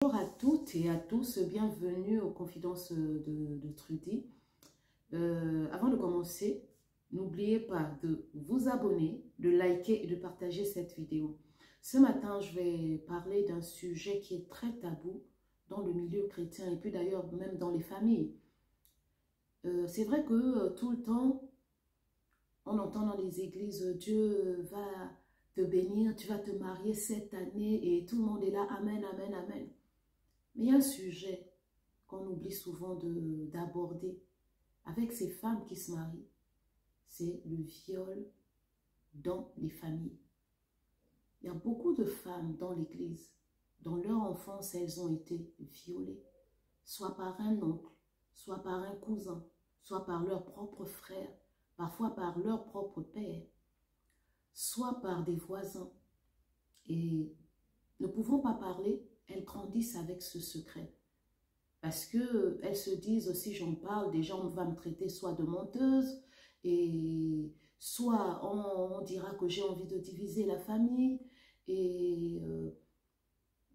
Bonjour à toutes et à tous, bienvenue aux Confidences de Trudy. Avant de commencer, n'oubliez pas de vous abonner, de liker et de partager cette vidéo. Ce matin, je vais parler d'un sujet qui est très tabou dans le milieu chrétien et puis d'ailleurs même dans les familles. C'est vrai que tout le temps, on entend dans les églises, Dieu va te bénir, tu vas te marier cette année et tout le monde est là, amen, amen, amen. Mais il y a un sujet qu'on oublie souvent d'aborder avec ces femmes qui se marient, c'est le viol dans les familles. Il y a beaucoup de femmes dans l'église, dans leur enfance, elles ont été violées, soit par un oncle, soit par un cousin, soit par leur propre frère, parfois par leur propre père, soit par des voisins. Et ne pouvant pas parler, elles grandissent avec ce secret. Parce qu'elles se disent, si j'en parle, des gens vont me traiter soit de menteuse, et soit on dira que j'ai envie de diviser la famille. Et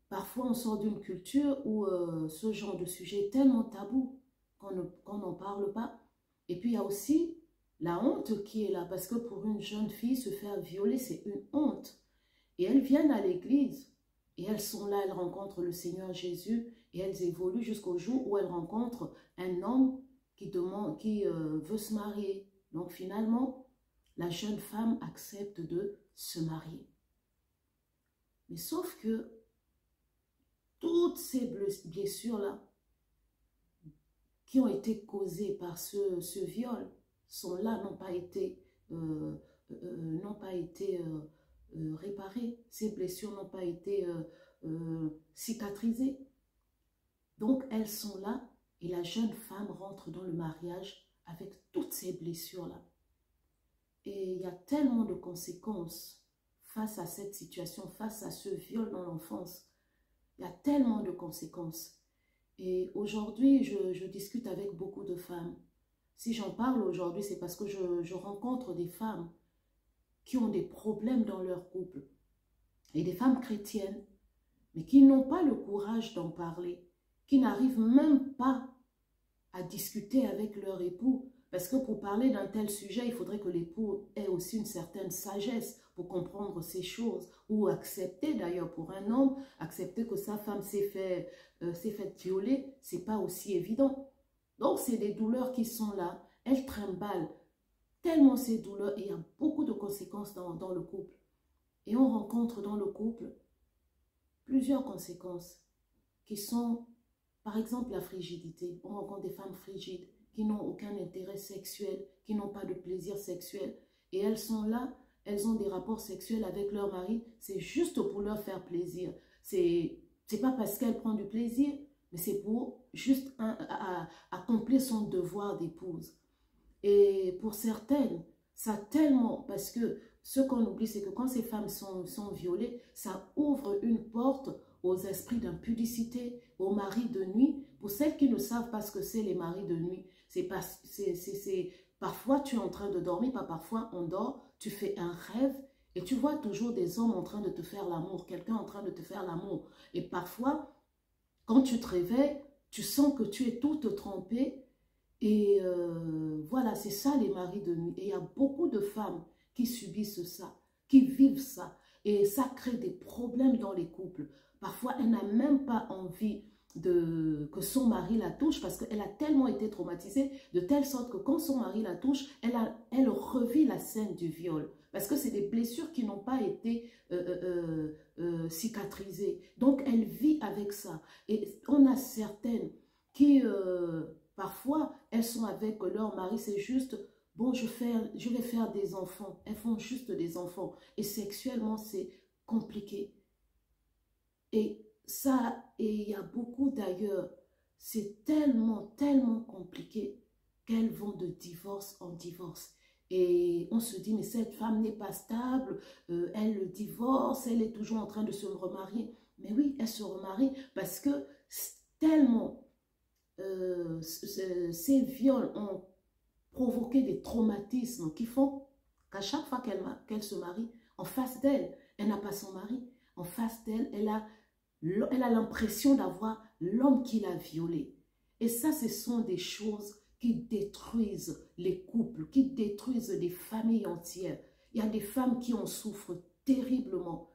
parfois, on sort d'une culture où ce genre de sujet est tellement tabou qu'on n'en parle pas. Et puis, il y a aussi la honte qui est là, parce que pour une jeune fille, se faire violer, c'est une honte. Et elles viennent à l'église. Et elles sont là, elles rencontrent le Seigneur Jésus et elles évoluent jusqu'au jour où elles rencontrent un homme qui veut se marier. Donc finalement, la jeune femme accepte de se marier. Mais sauf que toutes ces blessures-là qui ont été causées par ce viol sont là, n'ont pas été réparées. Ces blessures n'ont pas été cicatrisées. Donc, elles sont là et la jeune femme rentre dans le mariage avec toutes ces blessures-là. Et il y a tellement de conséquences face à cette situation, face à ce viol dans l'enfance. Il y a tellement de conséquences. Et aujourd'hui, je discute avec beaucoup de femmes. Si j'en parle aujourd'hui, c'est parce que je rencontre des femmes qui ont des problèmes dans leur couple. Et des femmes chrétiennes, mais qui n'ont pas le courage d'en parler, qui n'arrivent même pas à discuter avec leur époux. Parce que pour parler d'un tel sujet, il faudrait que l'époux ait aussi une certaine sagesse pour comprendre ces choses. Ou accepter d'ailleurs pour un homme, accepter que sa femme s'est fait violer, c'est pas aussi évident. Donc c'est des douleurs qui sont là, elles trimballent tellement ces douleurs et il y a beaucoup de conséquences dans le couple. Et on rencontre dans le couple plusieurs conséquences qui sont, par exemple, la frigidité. On rencontre des femmes frigides qui n'ont aucun intérêt sexuel, qui n'ont pas de plaisir sexuel. Et elles sont là, elles ont des rapports sexuels avec leur mari, c'est juste pour leur faire plaisir. C'est pas parce qu'elle prend du plaisir, mais c'est pour juste accomplir son devoir d'épouse. Et pour certaines, ça tellement, parce que ce qu'on oublie, c'est que quand ces femmes sont violées, ça ouvre une porte aux esprits d'impudicité, aux maris de nuit. Pour celles qui ne savent pas ce que c'est les maris de nuit, parfois tu es en train de dormir, pas parfois on dort, tu fais un rêve et tu vois toujours des hommes en train de te faire l'amour, quelqu'un en train de te faire l'amour. Et parfois, quand tu te réveilles, tu sens que tu es toute trempée. Et voilà, c'est ça les maris de nuit. Et il y a beaucoup de femmes qui subissent ça, qui vivent ça. Et ça crée des problèmes dans les couples. Parfois, elle n'a même pas envie que son mari la touche parce qu'elle a tellement été traumatisée de telle sorte que quand son mari la touche, elle revit la scène du viol. Parce que c'est des blessures qui n'ont pas été cicatrisées. Donc, elle vit avec ça. Et on a certaines qui... parfois, elles sont avec leur mari, c'est juste, bon, je vais faire des enfants. Elles font juste des enfants. Et sexuellement, c'est compliqué. Et il y a beaucoup d'ailleurs, c'est tellement, tellement compliqué qu'elles vont de divorce en divorce. Et on se dit, mais cette femme n'est pas stable, elle divorce, elle est toujours en train de se remarier. Mais oui, elle se remarie parce que tellement... ces viols ont provoqué des traumatismes qui font qu'à chaque fois qu'elle se marie, en face d'elle, elle n'a pas son mari. En face d'elle, elle a elle a l'impression d'avoir l'homme qui l'a violée. Et ça, ce sont des choses qui détruisent les couples, qui détruisent des familles entières. Il y a des femmes qui en souffrent terriblement,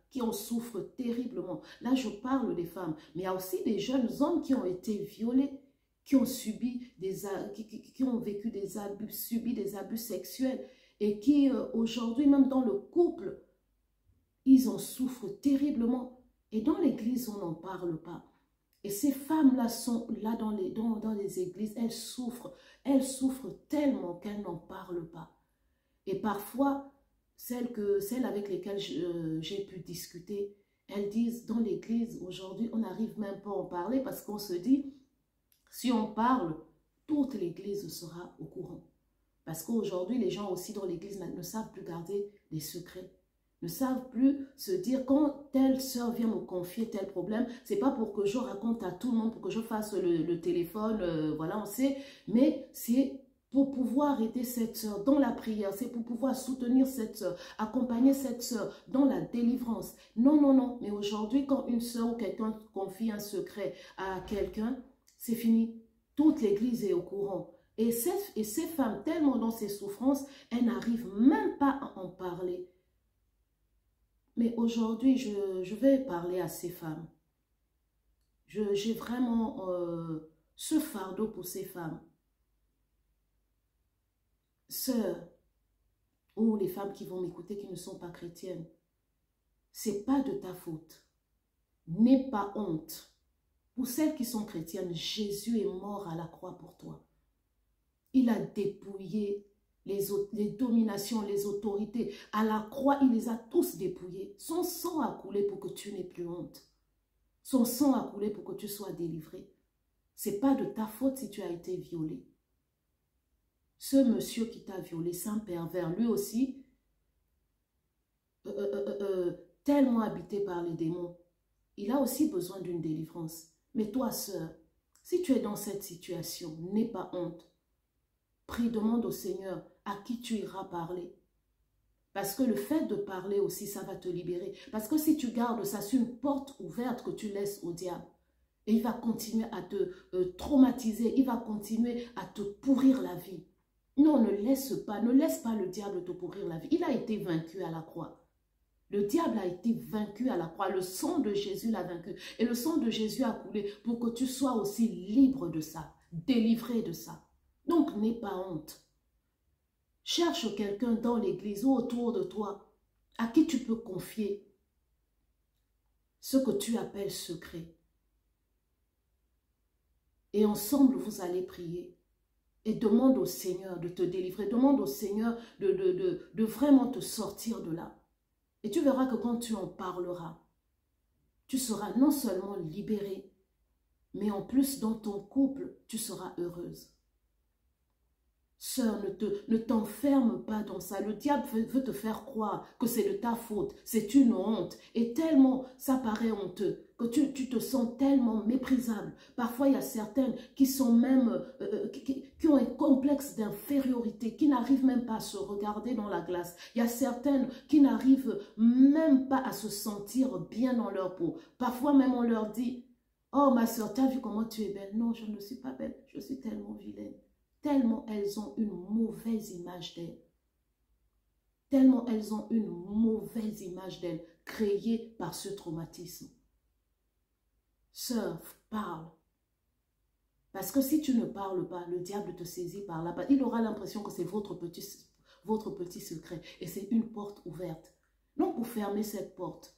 Là, je parle des femmes, mais il y a aussi des jeunes hommes qui ont été violés, qui ont vécu des abus, subi des abus sexuels et qui, aujourd'hui, même dans le couple, ils en souffrent terriblement. Et dans l'église, on n'en parle pas. Et ces femmes-là sont là dans les églises, elles souffrent tellement qu'elles n'en parlent pas. Et parfois, celles avec lesquelles j'ai pu discuter, elles disent, dans l'église, aujourd'hui, on n'arrive même pas à en parler parce qu'on se dit, si on parle, toute l'église sera au courant. Parce qu'aujourd'hui, les gens aussi dans l'église ne savent plus garder les secrets. Ne savent plus se dire, quand telle sœur vient me confier tel problème, c'est pas pour que je raconte à tout le monde, pour que je fasse le téléphone, voilà, on sait, mais c'est pour pouvoir aider cette sœur dans la prière, c'est pour pouvoir soutenir cette sœur, accompagner cette sœur dans la délivrance. Non, non, non, mais aujourd'hui, quand une sœur ou quelqu'un confie un secret à quelqu'un, c'est fini. Toute l'église est au courant. Et ces femmes, tellement dans ces souffrances, elles n'arrivent même pas à en parler. Mais aujourd'hui, je vais parler à ces femmes. J'ai vraiment ce fardeau pour ces femmes. Sœurs, ou les femmes qui vont m'écouter qui ne sont pas chrétiennes, c'est pas de ta faute. N'aie pas honte. Pour celles qui sont chrétiennes, Jésus est mort à la croix pour toi. Il a dépouillé les dominations, les autorités. À la croix, il les a tous dépouillés. Son sang a coulé pour que tu n'aies plus honte. Son sang a coulé pour que tu sois délivré. Ce n'est pas de ta faute si tu as été violé. Ce monsieur qui t'a violé, c'est un pervers. Lui aussi, tellement habité par les démons, il a aussi besoin d'une délivrance. Mais toi, sœur, si tu es dans cette situation, n'aie pas honte. Prie, demande au Seigneur à qui tu iras parler. Parce que le fait de parler aussi, ça va te libérer. Parce que si tu gardes ça, c'est une porte ouverte que tu laisses au diable. Et il va continuer à te traumatiser, il va continuer à te pourrir la vie. Non, ne laisse pas le diable te pourrir la vie. Il a été vaincu à la croix. Le diable a été vaincu à la croix. Le sang de Jésus l'a vaincu. Et le sang de Jésus a coulé pour que tu sois aussi libre de ça, délivré de ça. Donc, n'aie pas honte. Cherche quelqu'un dans l'église ou autour de toi à qui tu peux confier ce que tu appelles secret. Et ensemble, vous allez prier. Et demande au Seigneur de te délivrer. Demande au Seigneur de vraiment te sortir de là. Et tu verras que quand tu en parleras, tu seras non seulement libéré, mais en plus dans ton couple, tu seras heureuse. Sœur, ne t'enferme pas dans ça. Le diable veut te faire croire que c'est de ta faute. C'est une honte. Et tellement ça paraît honteux que tu te sens tellement méprisable. Parfois, il y a certaines qui sont même, qui ont un complexe d'infériorité, qui n'arrivent même pas à se regarder dans la glace. Il y a certaines qui n'arrivent même pas à se sentir bien dans leur peau. Parfois même, on leur dit, « Oh, ma soeur, tu as vu comment tu es belle? » Non, je ne suis pas belle. Je suis tellement vilaine. Tellement elles ont une mauvaise image d'elles. Tellement elles ont une mauvaise image d'elles, créée par ce traumatisme. Sœur, parle. Parce que si tu ne parles pas, le diable te saisit par là-bas. Il aura l'impression que c'est votre petit secret. Et c'est une porte ouverte. Donc, pour fermer cette porte,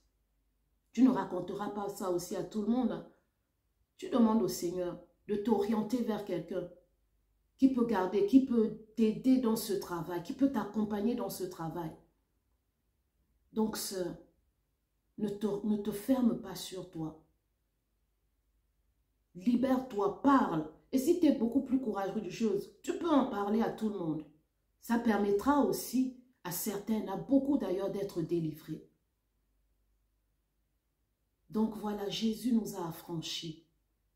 tu ne raconteras pas ça aussi à tout le monde. Tu demandes au Seigneur de t'orienter vers quelqu'un qui peut garder, qui peut t'aider dans ce travail, qui peut t'accompagner dans ce travail. Donc, sœur, ne te ferme pas sur toi. Libère-toi, parle. Et si tu es beaucoup plus courageuse, tu peux en parler à tout le monde. Ça permettra aussi à certaines, à beaucoup d'ailleurs, d'être délivrées. Donc voilà, Jésus nous a affranchis.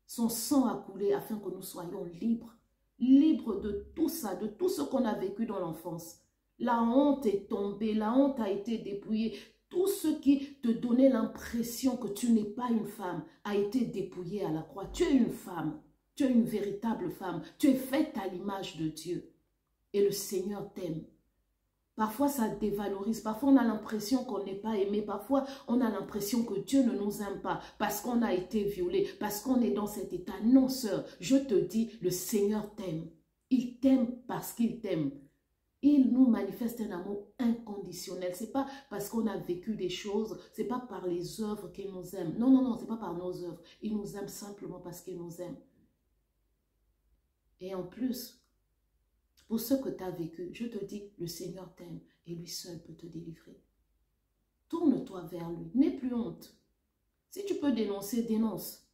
Son sang a coulé afin que nous soyons libres. Libre de tout ça, de tout ce qu'on a vécu dans l'enfance. La honte est tombée, la honte a été dépouillée. tout ce qui te donnait l'impression que tu n'es pas une femme a été dépouillé à la croix. Tu es une femme, tu es une véritable femme, tu es faite à l'image de Dieu et le Seigneur t'aime. Parfois, ça dévalorise. Parfois, on a l'impression qu'on n'est pas aimé. Parfois, on a l'impression que Dieu ne nous aime pas parce qu'on a été violé, parce qu'on est dans cet état. Non, sœur, je te dis, le Seigneur t'aime. Il t'aime parce qu'il t'aime. Il nous manifeste un amour inconditionnel. Ce n'est pas parce qu'on a vécu des choses, ce n'est pas par les œuvres qu'il nous aime. Non, non, non, ce n'est pas par nos œuvres. Il nous aime simplement parce qu'il nous aime. Et en plus, pour ce que tu as vécu, je te dis, le Seigneur t'aime et lui seul peut te délivrer. Tourne-toi vers lui, n'aie plus honte. Si tu peux dénoncer, dénonce.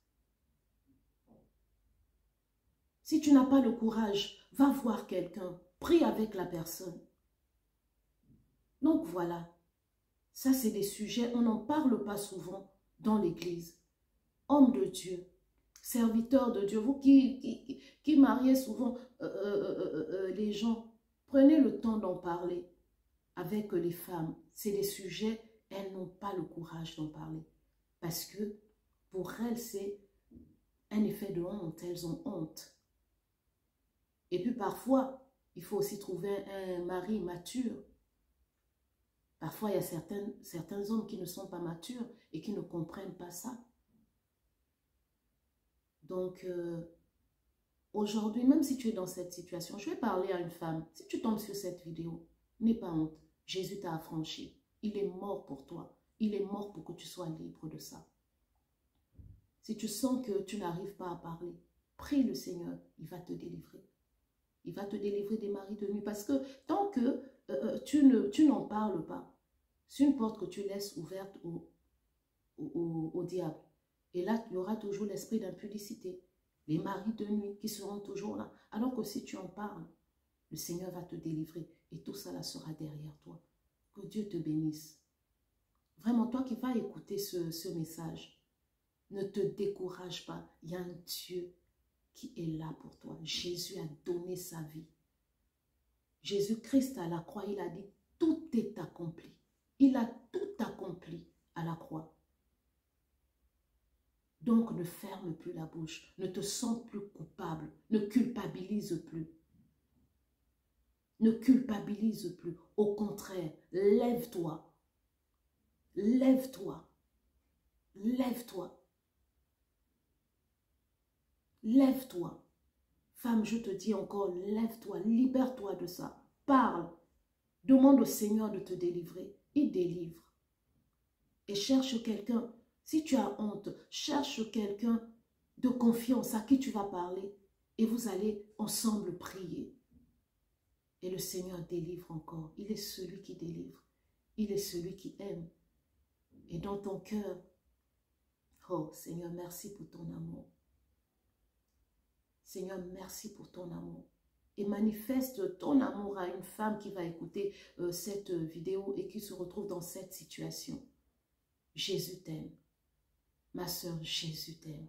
Si tu n'as pas le courage, va voir quelqu'un, prie avec la personne. Donc voilà, ça c'est des sujets, on n'en parle pas souvent dans l'église. Homme de Dieu, serviteur de Dieu, vous qui mariez souvent les gens, prenez le temps d'en parler avec les femmes. C'est des sujets, elles n'ont pas le courage d'en parler. Parce que pour elles, c'est un effet de honte, elles ont honte. Et puis parfois, il faut aussi trouver un mari mature. Parfois, il y a certains hommes qui ne sont pas matures et qui ne comprennent pas ça. Donc, aujourd'hui, même si tu es dans cette situation, je vais parler à une femme. Si tu tombes sur cette vidéo, n'aie pas honte. Jésus t'a affranchi. Il est mort pour toi. Il est mort pour que tu sois libre de ça. Si tu sens que tu n'arrives pas à parler, prie le Seigneur, il va te délivrer. Il va te délivrer des maris de nuit. Parce que tant que tu n'en parles pas, c'est une porte que tu laisses ouverte au diable. Et là, il y aura toujours l'esprit d'impudicité. Les maris de nuit qui seront toujours là. Alors que si tu en parles, le Seigneur va te délivrer. Et tout ça là sera derrière toi. Que Dieu te bénisse. Vraiment, toi qui vas écouter ce message, ne te décourage pas. Il y a un Dieu qui est là pour toi. Jésus a donné sa vie. Jésus-Christ à la croix, il a dit, tout est accompli. Il a tout accompli à la croix. Donc ne ferme plus la bouche, ne te sens plus coupable, ne culpabilise plus. Ne culpabilise plus. Au contraire, lève-toi. Lève-toi. Lève-toi. Lève-toi. Femme, je te dis encore, lève-toi, libère-toi de ça. Parle. Demande au Seigneur de te délivrer. Il délivre. Et cherche quelqu'un. Si tu as honte, cherche quelqu'un de confiance à qui tu vas parler. Et vous allez ensemble prier. Et le Seigneur délivre encore. Il est celui qui délivre. Il est celui qui aime. Et dans ton cœur, oh Seigneur, merci pour ton amour. Seigneur, merci pour ton amour. Et manifeste ton amour à une femme qui va écouter cette vidéo et qui se retrouve dans cette situation. Jésus t'aime. Ma sœur, Jésus t'aime.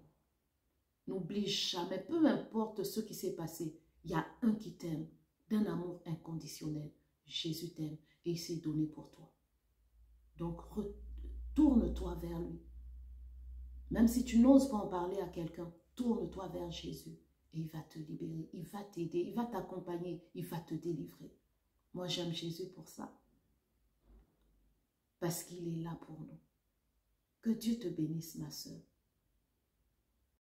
N'oublie jamais, peu importe ce qui s'est passé, il y a un qui t'aime, d'un amour inconditionnel. Jésus t'aime et il s'est donné pour toi. Donc, tourne-toi vers lui. Même si tu n'oses pas en parler à quelqu'un, tourne-toi vers Jésus. Et il va te libérer, il va t'aider, il va t'accompagner, il va te délivrer. Moi, j'aime Jésus pour ça. Parce qu'il est là pour nous. Que Dieu te bénisse, ma sœur.